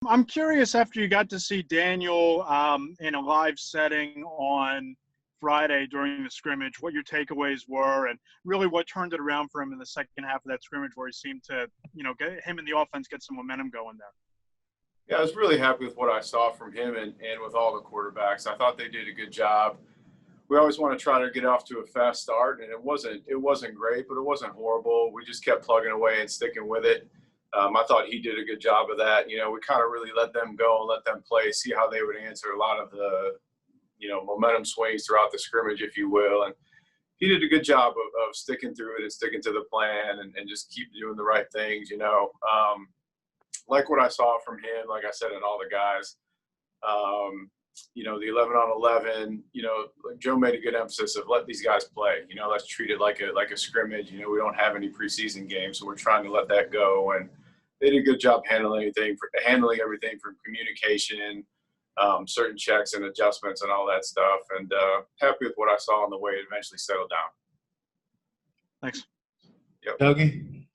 I'm curious, after you got to see Daniel in a live setting on Friday during the scrimmage, what your takeaways were and really what turned it around for him in the second half of that scrimmage where he seemed to, get him and the offense get some momentum going there. Yeah, I was really happy with what I saw from him and with all the quarterbacks. I thought they did a good job. We always want to try to get off to a fast start, and it wasn't great, but it wasn't horrible. We just kept plugging away and sticking with it. I thought he did a good job of that. We kind of really let them go and let them play, see how they would answer a lot of the, momentum swings throughout the scrimmage, if you will. And he did a good job of sticking through it and sticking to the plan and just keep doing the right things, Like what I saw from him, like I said, and all the guys, the 11 on 11, like Joe made a good emphasis of let these guys play, let's treat it like a scrimmage. We don't have any preseason games, so we're trying to let that go. And they did a good job handling everything from communication, certain checks and adjustments and all that stuff. And happy with what I saw on the way it eventually settled down. Thanks. Yep. Dougie?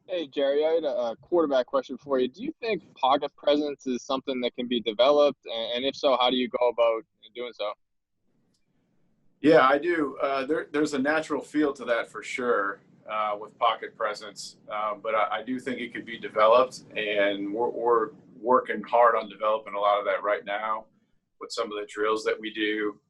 Hey, Jerry, I had a quarterback question for you. Do you think pocket presence is something that can be developed? And if so, how do you go about doing so? Yeah, I do. There's a natural feel to that for sure with pocket presence. But I do think it could be developed, and we're working hard on developing a lot of that right now with some of the drills that we do.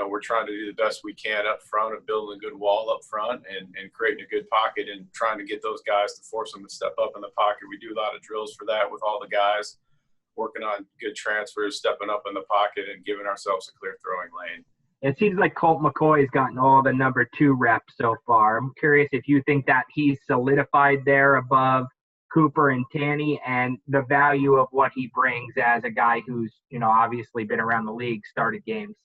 We're trying to do the best we can up front of building a good wall up front and creating a good pocket and trying to get those guys to force them to step up in the pocket. We do a lot of drills for that with all the guys, working on good transfers, stepping up in the pocket and giving ourselves a clear throwing lane. It seems like Colt McCoy's gotten all the number 2 reps so far. I'm curious if you think that he's solidified there above Cooper and Tanny and the value of what he brings as a guy who's, obviously been around the league, started games.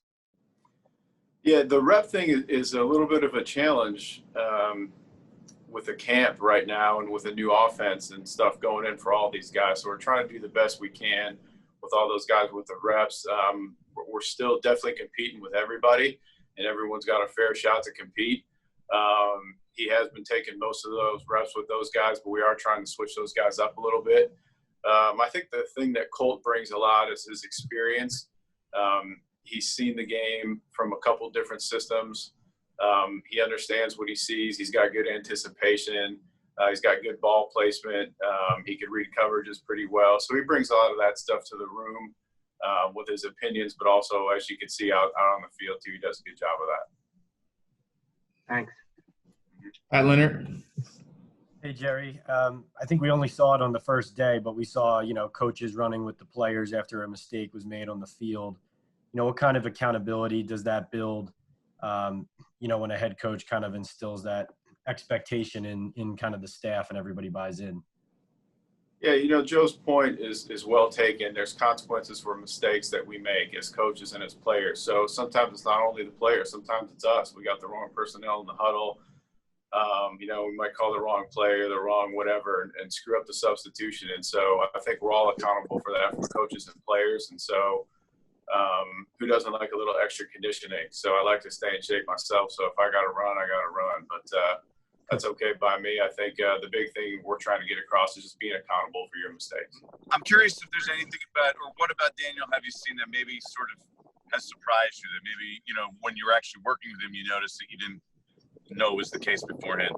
Yeah, the rep thing is a little bit of a challenge with the camp right now and with a new offense and stuff going in for all these guys. So we're trying to do the best we can with all those guys with the reps. We're still definitely competing with everybody, and everyone's got a fair shot to compete. He has been taking most of those reps with those guys, but we are trying to switch those guys up a little bit. I think the thing that Colt brings a lot is his experience. He's seen the game from a couple different systems. He understands what he sees. He's got good anticipation. He's got good ball placement. He can read coverages pretty well. So he brings a lot of that stuff to the room with his opinions, but also, as you can see out on the field, too, he does a good job of that. Thanks. Hi, Leonard. Hey, Jerry. I think we only saw it on the first day, but we saw, coaches running with the players after a mistake was made on the field. What kind of accountability does that build, when a head coach kind of instills that expectation in kind of the staff and everybody buys in? Yeah, Joe's point is well taken. There's consequences for mistakes that we make as coaches and as players. So sometimes it's not only the players, sometimes it's us. We got the wrong personnel in the huddle. We might call the wrong player, the wrong whatever, and screw up the substitution. And so I think we're all accountable for that, from coaches and players. And so who doesn't like a little extra conditioning? So I like to stay in shape myself. So if I got to run, I got to run. But that's okay by me. I think the big thing we're trying to get across is just being accountable for your mistakes. I'm curious if there's anything what about Daniel have you seen that maybe sort of has surprised you, that maybe, when you're actually working with him, you noticed that you didn't know was the case beforehand?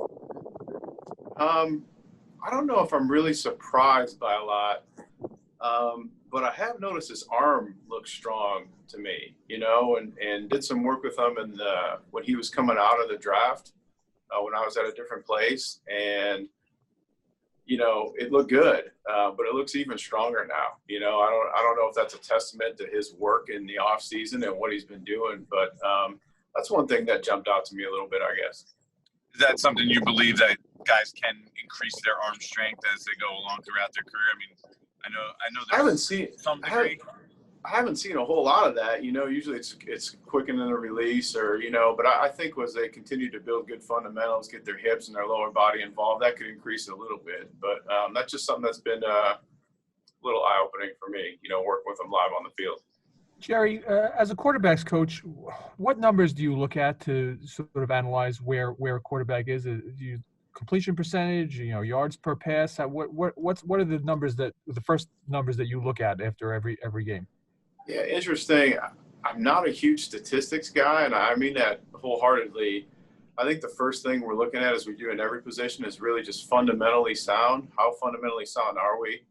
I don't know if I'm really surprised by a lot, but I have noticed his arm looks strong to me, and did some work with him when he was coming out of the draft, when I was at a different place, and it looked good, but it looks even stronger now. I don't know if that's a testament to his work in the off season and what he's been doing, but that's one thing that jumped out to me a little bit, I guess. Is that something you believe that guys can increase their arm strength as they go along throughout their career? I mean, I know there's some degree. I haven't seen a whole lot of that. Usually it's quickening the release but I think as they continue to build good fundamentals, get their hips and their lower body involved, that could increase a little bit. But that's just something that's been a little eye-opening for me, working with them live on the field. Jerry, as a quarterback's coach, what numbers do you look at to sort of analyze where a quarterback is? Do you completion percentage, yards per pass? What are the numbers the first numbers that you look at after every game? Yeah, interesting. I'm not a huge statistics guy, and I mean that wholeheartedly. I think the first thing we're looking at, as we do in every position, is really just fundamentally sound. How fundamentally sound are we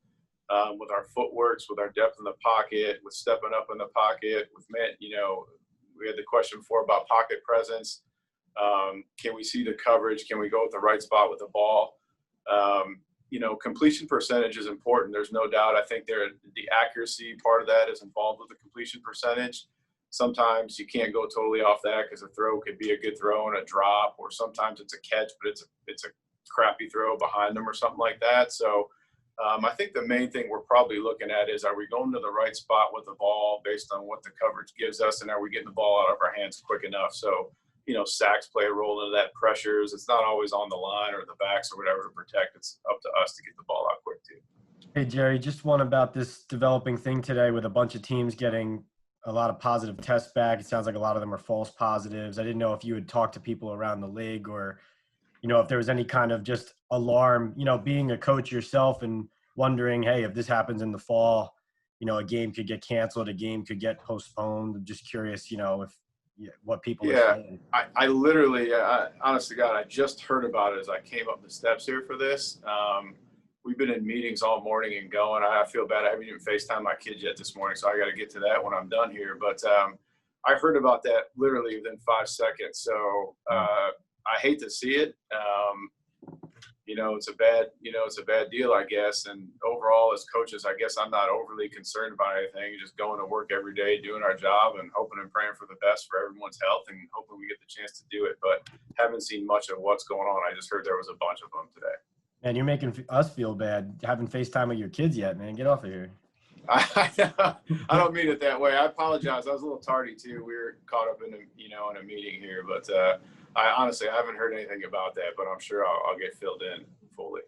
with our footworks, with our depth in the pocket, with stepping up in the pocket, with we had the question before about pocket presence. Can we see the coverage? Can we go at the right spot with the ball? Completion percentage is important. There's no doubt. I think the accuracy part of that is involved with the completion percentage. Sometimes you can't go totally off that because a throw could be a good throw and a drop, or sometimes it's a catch, but it's a crappy throw behind them or something like that. So I think the main thing we're probably looking at is, are we going to the right spot with the ball based on what the coverage gives us, and are we getting the ball out of our hands quick enough? So, sacks play a role into that. Pressures, it's not always on the line or the backs or whatever to protect. It's up to us to get the ball out quick too. Hey, Jerry, just one about this developing thing today with a bunch of teams getting a lot of positive tests back. It sounds like a lot of them are false positives. I didn't know if you had talked to people around the league, or, if there was any kind of just alarm, being a coach yourself and wondering, hey, if this happens in the fall, a game could get canceled, a game could get postponed. I'm just curious, what people are saying. I literally, honest to God, I just heard about it as I came up the steps here for this. We've been in meetings all morning and going. I feel bad. I haven't even FaceTimed my kids yet this morning, so I got to get to that when I'm done here. But I heard about that literally within 5 seconds. So I hate to see it. It's a bad deal, I guess. And overall, as coaches, I guess I'm not overly concerned about anything. Just going to work every day, doing our job, and hoping and praying for the best for everyone's health, and hoping we get the chance to do it. But haven't seen much of what's going on. I just heard there was a bunch of them today. Man, you're making us feel bad. Haven't FaceTime with your kids yet, man. Get off of here. I don't mean it that way. I apologize. I was a little tardy too. We were caught up in a meeting here, but I honestly haven't heard anything about that. But I'm sure I'll get filled in fully.